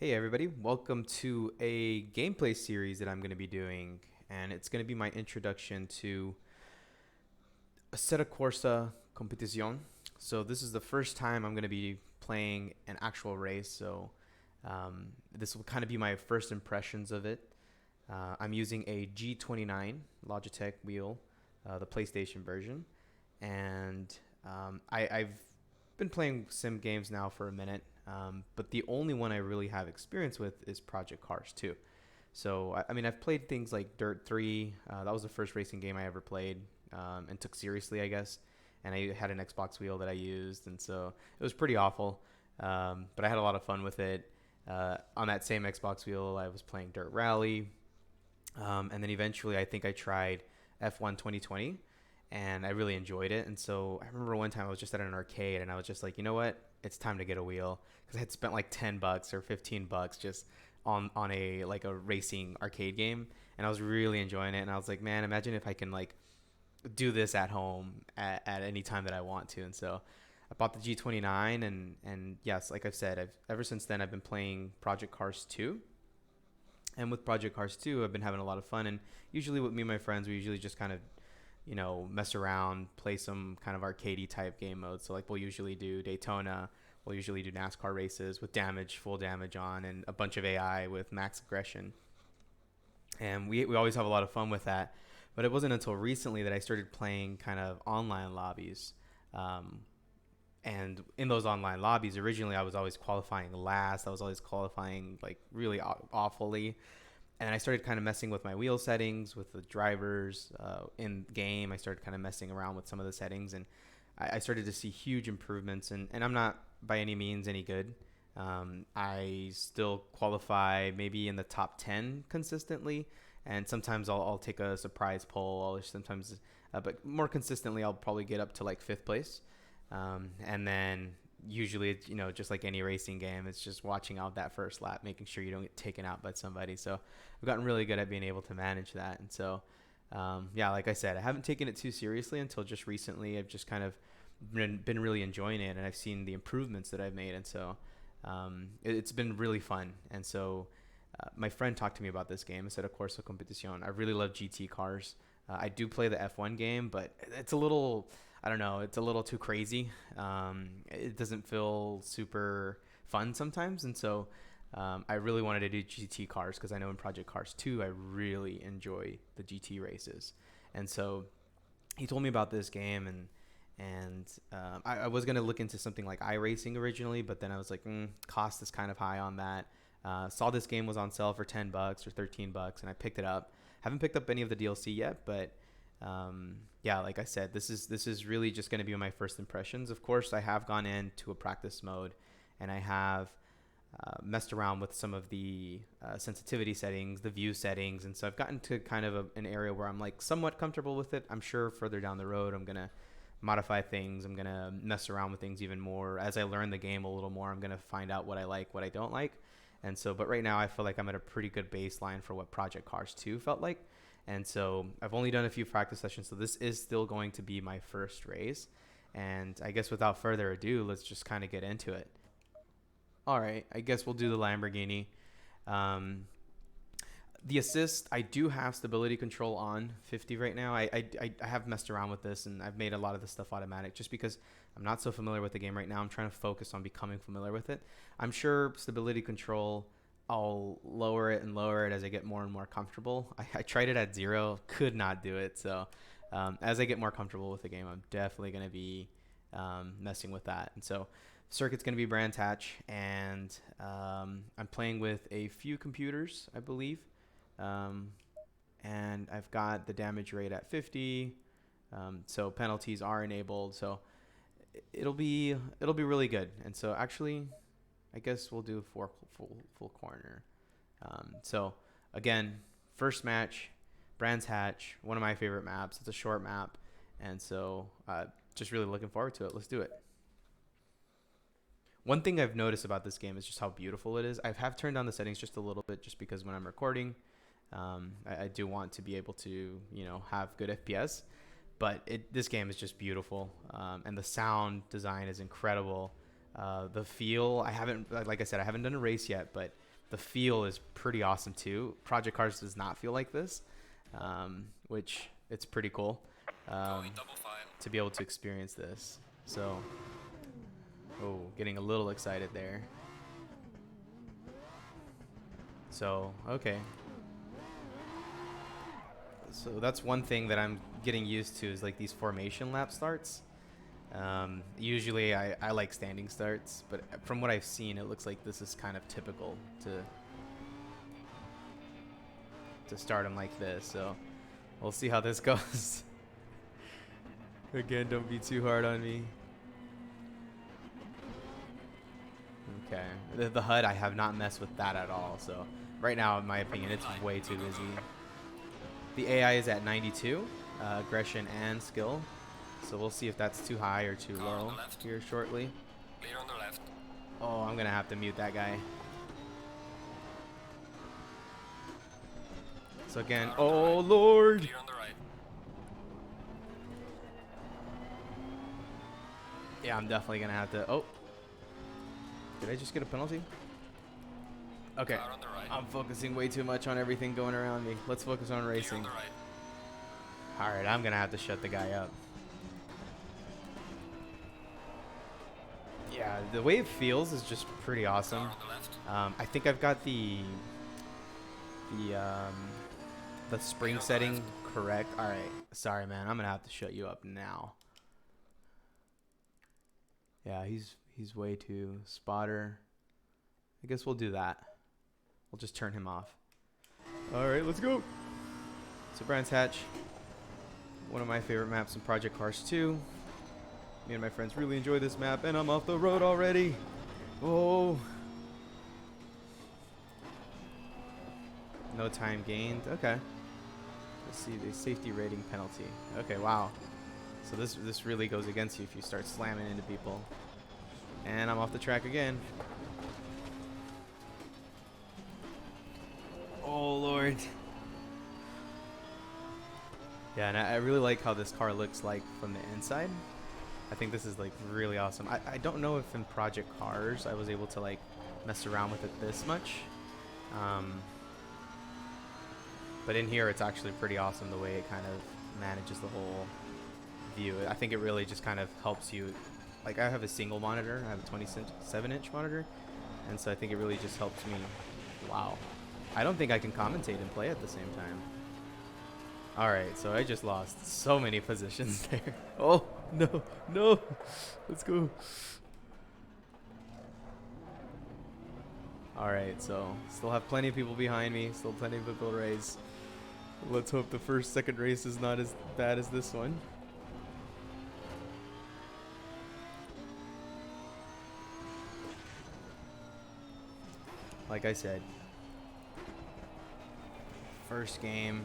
Hey everybody, welcome to a gameplay series that I'm going to be doing, and it's going to be my introduction to Assetto Corsa Competizione. So this is the first time I'm going to be playing an actual race, so this will kind of be my first impressions of it. I'm using a G29 Logitech wheel, the PlayStation version, and I've been playing sim games now for a minute, but the only one I really have experience with is Project Cars 2. So I mean, I've played things like Dirt 3. That was the first racing game I ever played and took seriously, I guess. And I had an Xbox wheel that I used, and so it was pretty awful. But I had a lot of fun with it. On that same Xbox wheel, I was playing Dirt Rally, and then eventually, I think I tried F1 2020, and I really enjoyed it. And so I remember one time I was just at an arcade, and I was just like, you know what? It's time to get a wheel because I had spent like $10 or $15 just on a racing arcade game, and I was really enjoying it. And I was like, man, imagine if I can like do this at home at any time that I want to. And so I bought the G29, and yes, like I've said, I've ever since then I've been playing Project Cars 2. And with Project Cars 2, I've been having a lot of fun. And usually with me and my friends, we usually just kind of, mess around, play some kind of arcadey type game mode. So like we'll usually do Daytona, we'll usually do NASCAR races with damage, full damage on, and a bunch of AI with max aggression. And we always have a lot of fun with that. But it wasn't until recently that I started playing kind of online lobbies. Um, and in those online lobbies, originally I was always qualifying last. I was always qualifying like really awfully. And I started kind of messing with my wheel settings with the drivers in game. I started kind of messing around with some of the settings, and I started to see huge improvements. And I'm not by any means any good. I still qualify maybe in the top 10 consistently, and sometimes I'll take a surprise poll. Or sometimes, but more consistently, I'll probably get up to like fifth place. And then usually, it's, just like any racing game, it's just watching out that first lap, making sure you don't get taken out by somebody. So I've gotten really good at being able to manage that. And so, yeah, like I said, I haven't taken it too seriously until just recently. I've just kind of been really enjoying it, and I've seen the improvements that I've made. And so it's been really fun. And so my friend talked to me about this game, Assetto Corsa Competizione. I really love GT cars. I do play the F1 game, but it's a little, I don't know, it's a little too crazy. It doesn't feel super fun sometimes. And so I really wanted to do GT cars because I know in Project Cars 2, I really enjoy the GT races. And so he told me about this game, and I was gonna look into something like iRacing originally, but then I was like, cost is kind of high on that. Saw this game was on sale for $10 or $13, and I picked it up. Haven't picked up any of the DLC yet, but yeah, like I said, this is really just going to be my first impressions. Of course, I have gone into a practice mode, and I have messed around with some of the sensitivity settings, the view settings, and so I've gotten to kind of an area where I'm like somewhat comfortable with it. I'm sure further down the road, I'm gonna modify things. I'm gonna mess around with things even more as I learn the game a little more. I'm gonna find out what I like, what I don't like, and so. But right now, I feel like I'm at a pretty good baseline for what Project Cars 2 felt like. And so I've only done a few practice sessions, so this is still going to be my first race. And I guess without further ado, let's just kind of get into it. All right, I guess we'll do the Lamborghini. Um, the assist, I do have stability control on 50 right now. I have messed around with this, and I've made a lot of this stuff automatic just because I'm not so familiar with the game right now. I'm trying to focus on becoming familiar with it. I'm sure stability control, I'll lower it and lower it as I get more and more comfortable. I tried it at 0, could not do it. So as I get more comfortable with the game, I'm definitely going to be messing with that. And so circuit's going to be Brands Hatch, and I'm playing with a few computers, I believe. Um, and I've got the damage rate at 50. So penalties are enabled. So it'll be really good. And so actually, I guess we'll do full corner. So again, first match, Brands Hatch, one of my favorite maps. It's a short map, and so just really looking forward to it. Let's do it. One thing I've noticed about this game is just how beautiful it is. I have turned down the settings just a little bit, just because when I'm recording, I do want to be able to have good FPS. But this game is just beautiful, and the sound design is incredible. The feel, I haven't, like I said, I haven't done a race yet, but the feel is pretty awesome too. Project Cars does not feel like this, which it's pretty cool to be able to experience this. So, oh, getting a little excited there. So, okay. So that's one thing that I'm getting used to is like these formation lap starts. Usually I like standing starts, but from what I've seen, it looks like this is kind of typical to start them like this. So we'll see how this goes. Again, don't be too hard on me. Okay, the HUD, I have not messed with that at all. So right now, in my opinion, it's way too busy. The AI is at 92, aggression and skill. So we'll see if that's too high or too low here shortly. Clear on the left. Oh, I'm gonna have to mute that guy. So again, oh Lord! Clear on the right. Yeah, I'm definitely gonna have to. Oh, did I just get a penalty? Okay, Car on the right. I'm focusing way too much on everything going around me. Let's focus on Clear racing. on the right. All right, I'm gonna have to shut the guy up. Yeah, the way it feels is just pretty awesome. Car on the left. I think I've got the spring setting correct. All right, sorry man, I'm gonna have to shut you up now. Yeah, he's way too spotter. I guess we'll do that. We'll just turn him off. All right, let's go. So Brands Hatch, one of my favorite maps in Project Cars 2. Me and my friends really enjoy this map, and I'm off the road already. Oh. No time gained. Okay. Let's see the safety rating penalty. Okay, wow. So this really goes against you if you start slamming into people. And I'm off the track again. Oh Lord. Yeah, and I really like how this car looks like from the inside. I think this is like really awesome. I don't know if in Project Cars I was able to like mess around with it this much. But in here it's actually pretty awesome the way it kind of manages the whole view. I think it really just kind of helps you. Like I have a single monitor, I have a 27-inch monitor, and so I think it really just helps me. Wow. I don't think I can commentate and play at the same time. Alright, so I just lost so many positions there. Oh, no, no. Let's go. Alright, so still have plenty of people behind me. Still plenty of people to race. Let's hope the second race is not as bad as this one. Like I said, first game.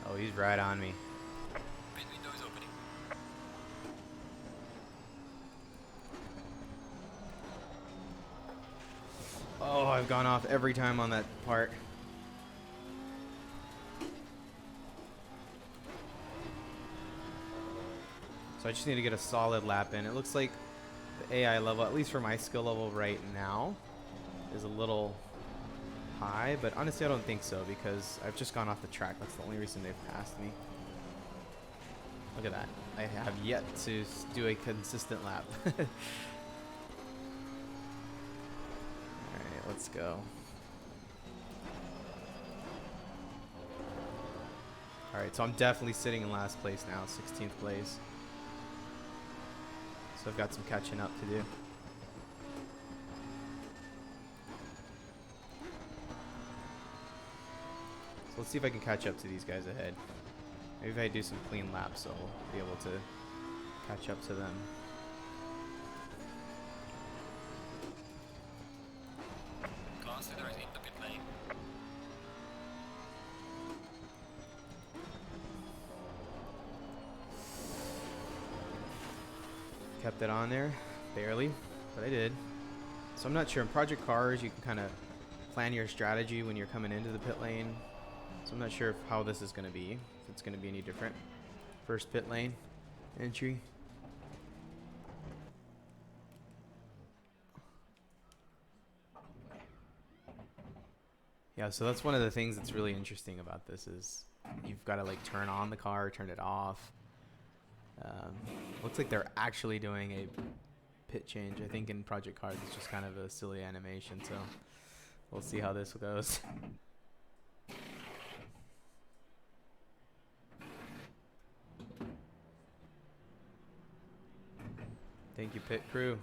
Oh, he's right on me. Pit window is opening. Oh, I've gone off every time on that part. So I just need to get a solid lap in. It looks like the AI level, at least for my skill level right now, is a little high, but honestly I don't think so because I've just gone off the track. That's the only reason they've passed me. Look at that. I have yet to do a consistent lap. Alright, let's go. Alright, so I'm definitely sitting in last place now, 16th place. So I've got some catching up to do. So let's see if I can catch up to these guys ahead. Maybe if I do some clean laps, I'll be able to catch up to them. Class leader is in the pit lane. Kept it on there, barely, but I did. So I'm not sure. In Project Cars, you can kind of plan your strategy when you're coming into the pit lane. So I'm not sure how this is going to be, if it's going to be any different. First pit lane. entry. Yeah, so that's one of the things that's really interesting about this is you've got to like turn on the car, turn it off. Looks like they're actually doing a pit change. I think in Project Cars it's just kind of a silly animation, so we'll see how this goes. Thank you, pit crew.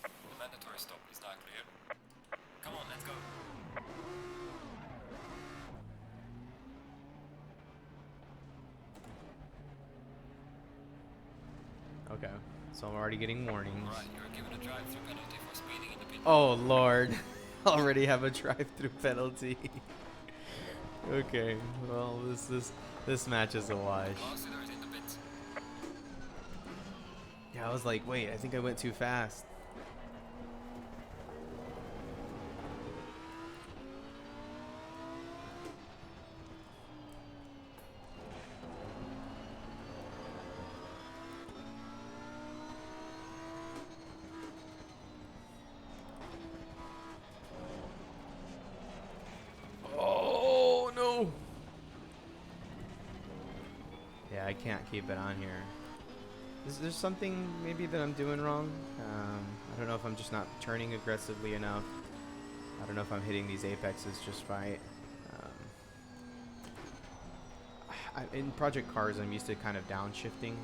The mandatory stop is now clear. Come on, let's go. Okay, so I'm already getting warnings. Alright, you're given a drive-through penalty for speeding in the pit. Oh lord, already have a drive-through penalty. Okay, well this match is a wash. Class leader is in the pit. Yeah, I was like, wait, I think I went too fast. Oh no! Yeah, I can't keep it on here. Is there something maybe that I'm doing wrong? I don't know if I'm just not turning aggressively enough. I don't know if I'm hitting these apexes just right. In Project Cars, I'm used to kind of downshifting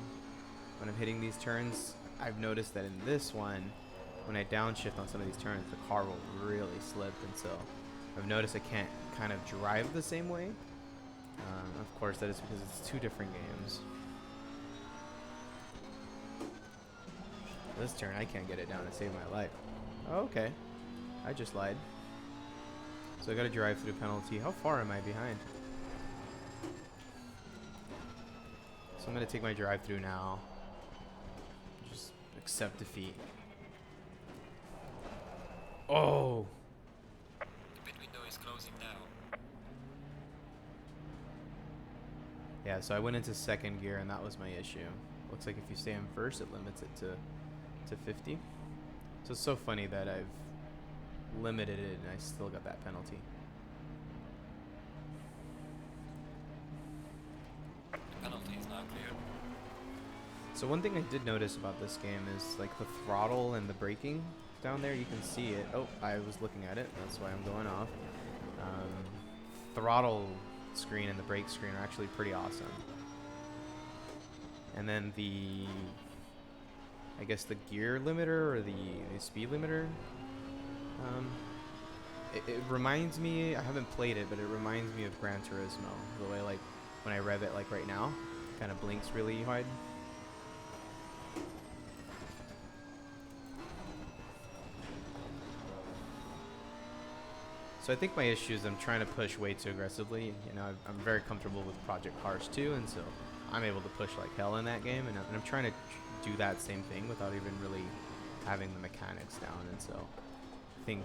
when I'm hitting these turns. I've noticed that in this one, when I downshift on some of these turns, the car will really slip, and so I've noticed I can't kind of drive the same way. Of course, that is because it's two different games. This turn, I can't get it down to save my life. Oh, okay. I just lied. So I got a drive-through penalty. How far am I behind? So I'm going to take my drive-through now. Just accept defeat. Oh! The pit window is closing now. Yeah, so I went into second gear and that was my issue. Looks like if you stay in first, it limits it to 50. So it's so funny that I've limited it and I still got that penalty. The penalty is now clear. So one thing I did notice about this game is like the throttle and the braking down there. You can see it. Oh, I was looking at it. That's why I'm going off. Throttle screen and the brake screen are actually pretty awesome. And then I guess the gear limiter or the speed limiter. It reminds me, I haven't played it, but it reminds me of Gran Turismo. The way like when I rev it like right now, it kind of blinks really hard. So I think my issue is I'm trying to push way too aggressively. You know, I'm very comfortable with Project Cars 2, and so I'm able to push like hell in that game, and I'm trying to do that same thing without even really having the mechanics down. And so I think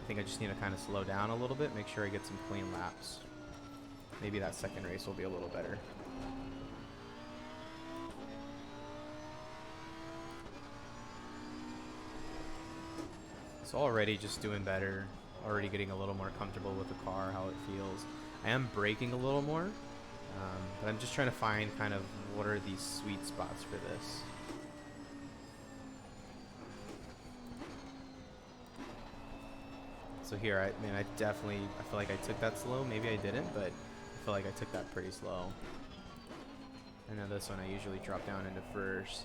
I just need to kind of slow down a little bit, make sure I get some clean laps. Maybe that second race will be a little better. So already just doing better, already getting a little more comfortable with the car, how it feels. I am braking a little more, but I'm just trying to find kind of what are these sweet spots for this. So here, I feel like I took that slow. Maybe I didn't, but I feel like I took that pretty slow. I know this one I usually drop down into first.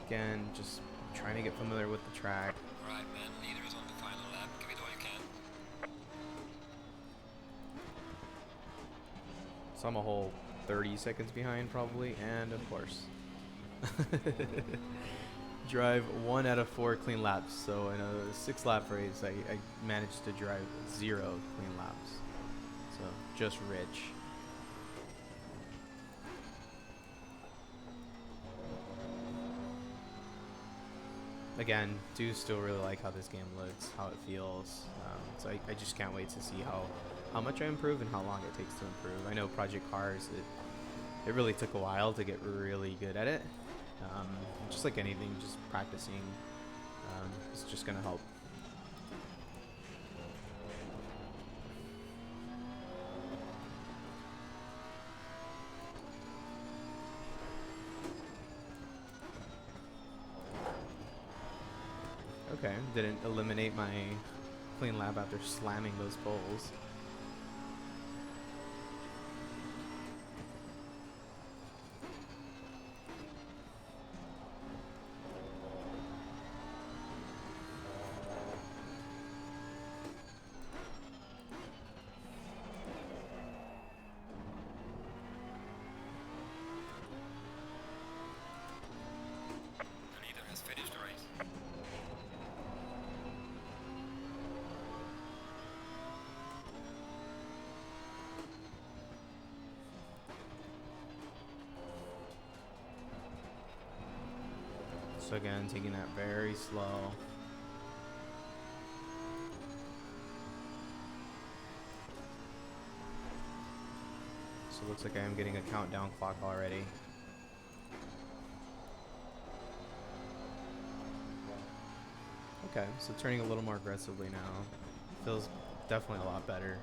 Again, just trying to get familiar with the track. Alright, man, leader is on the final lap. Give it all you can. So I'm a whole 30 seconds behind probably, and of course. Drive 1 out of 4 clean laps. So in a 6-lap race, I managed to drive 0 clean laps. So just rich. again, do still really like how this game looks, how it feels. So I just can't wait to see how much I improve and how long it takes to improve. I know Project Cars, it really took a while to get really good at it. Just like anything, just practicing is just gonna help. Okay, didn't eliminate my clean lap after slamming those poles. The leader has finished the race. So again, taking that very slow. So it looks like I am getting a countdown clock already. Okay, so turning a little more aggressively now. Feels definitely a lot better.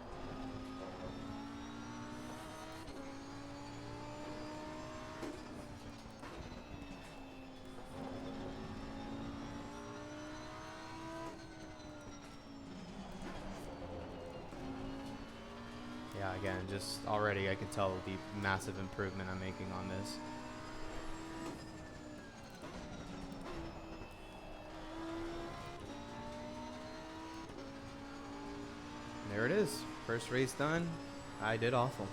Yeah, again, just already I can tell the massive improvement I'm making on this. There it is. First race done. I did awful.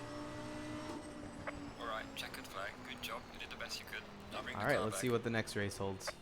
Alright, checkered flag. Good job. You did the best you could. Now bring the Alright, car let's back. see what the next race holds.